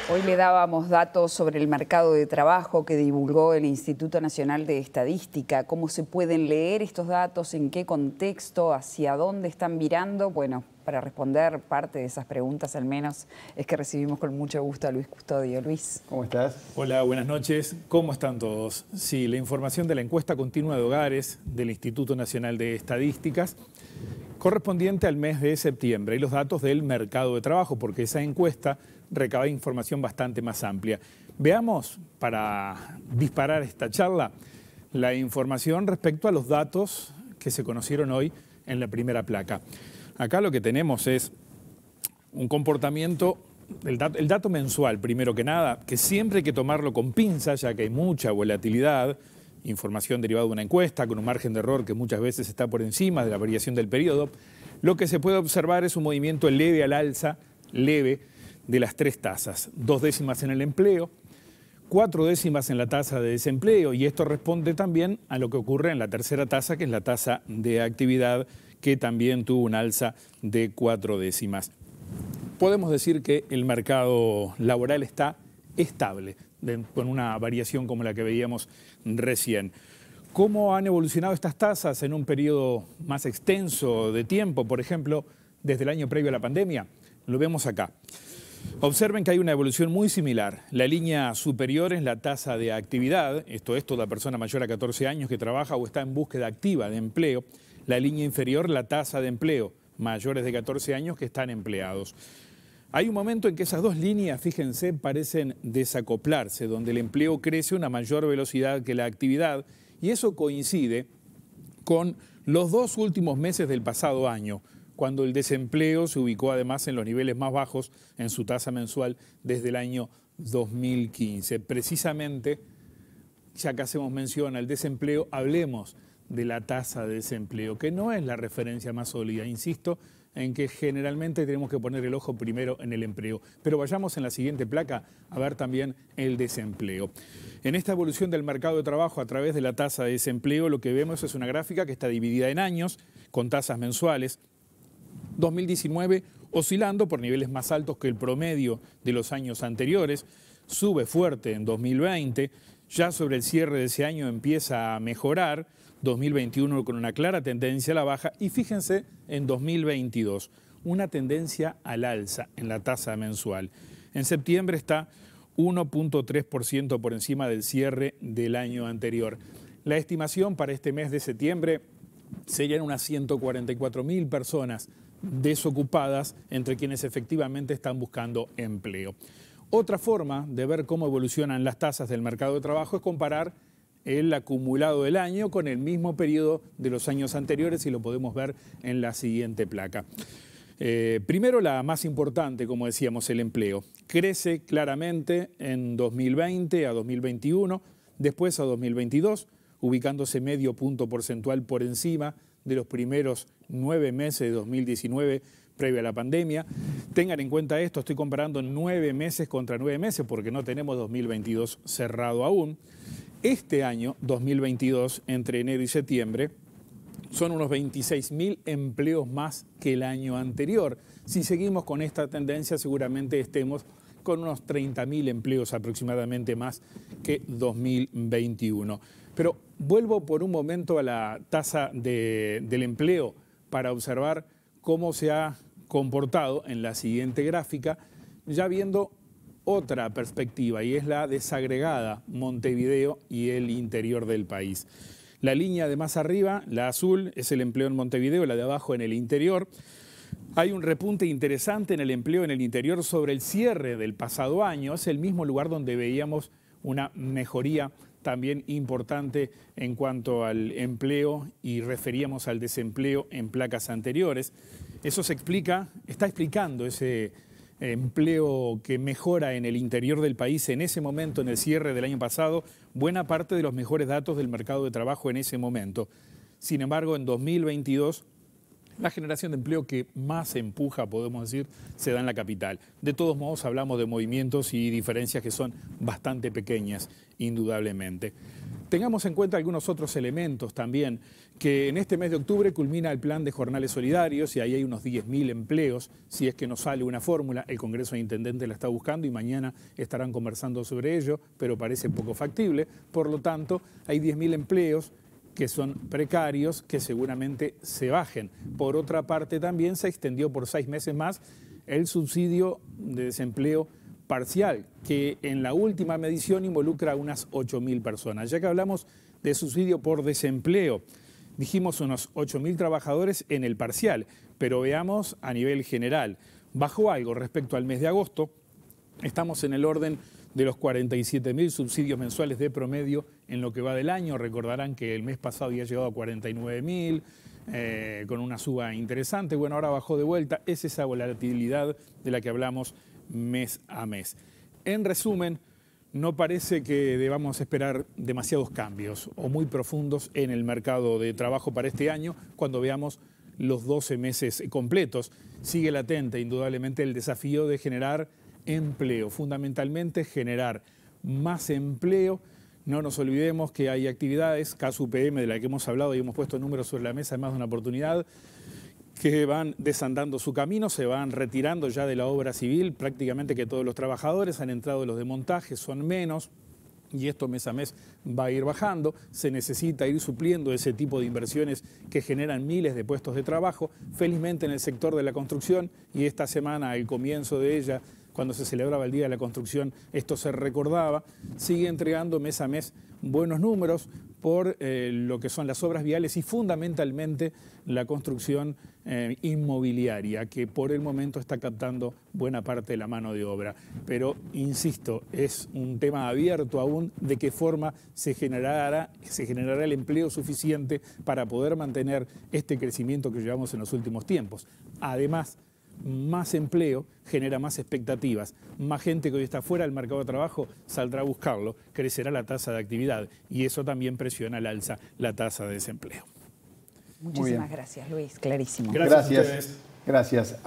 Hoy le dábamos datos sobre el mercado de trabajo que divulgó el Instituto Nacional de Estadística. ¿Cómo se pueden leer estos datos? ¿En qué contexto? ¿Hacia dónde están mirando? Bueno, para responder parte de esas preguntas al menos es que recibimos con mucho gusto a Luis Custodio. Luis. ¿Cómo estás? Hola, buenas noches. ¿Cómo están todos? Sí, la información de la encuesta continua de hogares del Instituto Nacional de Estadísticas correspondiente al mes de septiembre y los datos del mercado de trabajo, porque esa encuesta recaba información bastante más amplia. Veamos, para disparar esta charla, la información respecto a los datos que se conocieron hoy en la primera placa. Acá lo que tenemos es un comportamiento, el dato mensual, primero que nada, que siempre hay que tomarlo con pinzas, ya que hay mucha volatilidad, información derivada de una encuesta, con un margen de error que muchas veces está por encima de la variación del periodo. Lo que se puede observar es un movimiento leve al alza, leve, de las tres tasas, 2 décimas en el empleo, 4 décimas en la tasa de desempleo, y esto responde también a lo que ocurre en la tercera tasa, que es la tasa de actividad, que también tuvo un alza de 4 décimas. Podemos decir que el mercado laboral está estable, con una variación como la que veíamos recién. ¿Cómo han evolucionado estas tasas en un periodo más extenso de tiempo, por ejemplo, desde el año previo a la pandemia? Lo vemos acá. Observen que hay una evolución muy similar. La línea superior es la tasa de actividad, esto es toda persona mayor a 14 años que trabaja o está en búsqueda activa de empleo. La línea inferior, la tasa de empleo, mayores de 14 años que están empleados. Hay un momento en que esas dos líneas, fíjense, parecen desacoplarse, donde el empleo crece a una mayor velocidad que la actividad, y eso coincide con los 2 últimos meses del pasado año, cuando el desempleo se ubicó además en los niveles más bajos en su tasa mensual desde el año 2015. Precisamente, ya que hacemos mención al desempleo, hablemos de la tasa de desempleo, que no es la referencia más sólida. Insisto en que generalmente tenemos que poner el ojo primero en el empleo. Pero vayamos en la siguiente placa a ver también el desempleo. En esta evolución del mercado de trabajo a través de la tasa de desempleo, lo que vemos es una gráfica que está dividida en años, con tasas mensuales. 2019 oscilando por niveles más altos que el promedio de los años anteriores, sube fuerte en 2020, ya sobre el cierre de ese año empieza a mejorar, 2021 con una clara tendencia a la baja y fíjense en 2022, una tendencia al alza en la tasa mensual. En septiembre está 1.3% por encima del cierre del año anterior. La estimación para este mes de septiembre serían unas 144.000 personas desocupadas entre quienes efectivamente están buscando empleo. Otra forma de ver cómo evolucionan las tasas del mercado de trabajo es comparar el acumulado del año con el mismo periodo de los años anteriores y lo podemos ver en la siguiente placa. Primero, la más importante, como decíamos, el empleo. Crece claramente en 2020 a 2021, después a 2022, ubicándose medio punto porcentual por encima de los primeros 9 meses de 2019 previo a la pandemia. Tengan en cuenta esto, estoy comparando 9 meses contra 9 meses porque no tenemos 2022 cerrado aún. Este año, 2022, entre enero y septiembre, son unos 26.000 empleos más que el año anterior. Si seguimos con esta tendencia, seguramente estemos con unos 30.000 empleos aproximadamente más que 2021. Pero vuelvo por un momento a la tasa del empleo para observar cómo se ha comportado en la siguiente gráfica, ya viendo otra perspectiva, y es la desagregada Montevideo y el interior del país. La línea de más arriba, la azul, es el empleo en Montevideo, la de abajo en el interior. Hay un repunte interesante en el empleo en el interior sobre el cierre del pasado año. Es el mismo lugar donde veíamos una mejoría también importante en cuanto al empleo y referíamos al desempleo en placas anteriores. Eso está explicando ese empleo que mejora en el interior del país en ese momento, en el cierre del año pasado, buena parte de los mejores datos del mercado de trabajo en ese momento. Sin embargo, en 2022, la generación de empleo que más empuja, podemos decir, se da en la capital. De todos modos, hablamos de movimientos y diferencias que son bastante pequeñas, indudablemente. Tengamos en cuenta algunos otros elementos también, que en este mes de octubre culmina el plan de jornales solidarios y ahí hay unos 10.000 empleos, si es que nos sale una fórmula. El Congreso de Intendentes la está buscando y mañana estarán conversando sobre ello, pero parece poco factible. Por lo tanto, hay 10.000 empleos que son precarios, que seguramente se bajen. Por otra parte, también se extendió por 6 meses más el subsidio de desempleo parcial, que en la última medición involucra a unas 8.000 personas. Ya que hablamos de subsidio por desempleo, dijimos unos 8.000 trabajadores en el parcial, pero veamos a nivel general. Bajó algo respecto al mes de agosto, estamos en el orden de los 47.000 subsidios mensuales de promedio en lo que va del año. Recordarán que el mes pasado había llegado a 49.000, con una suba interesante. Bueno, ahora bajó de vuelta. Es esa volatilidad de la que hablamos mes a mes. En resumen, no parece que debamos esperar demasiados cambios o muy profundos en el mercado de trabajo para este año cuando veamos los 12 meses completos. Sigue latente indudablemente el desafío de generar empleo, fundamentalmente generar más empleo. No nos olvidemos que hay actividades, caso UPM, de la que hemos hablado y hemos puesto números sobre la mesa en más de una oportunidad, que van desandando su camino, se van retirando ya de la obra civil, prácticamente que todos los trabajadores han entrado, los de montaje son menos, y esto mes a mes va a ir bajando. Se necesita ir supliendo ese tipo de inversiones que generan miles de puestos de trabajo, felizmente en el sector de la construcción, y esta semana, al comienzo de ella, cuando se celebraba el Día de la Construcción, esto se recordaba, sigue entregando mes a mes buenos números por lo que son las obras viales y fundamentalmente la construcción inmobiliaria, que por el momento está captando buena parte de la mano de obra. Pero, insisto, es un tema abierto aún de qué forma se generará el empleo suficiente para poder mantener este crecimiento que llevamos en los últimos tiempos. Además, más empleo genera más expectativas, más gente que hoy está fuera del mercado de trabajo saldrá a buscarlo, crecerá la tasa de actividad y eso también presiona al alza la tasa de desempleo. Muchísimas gracias, Luis, clarísimo. Gracias. Gracias.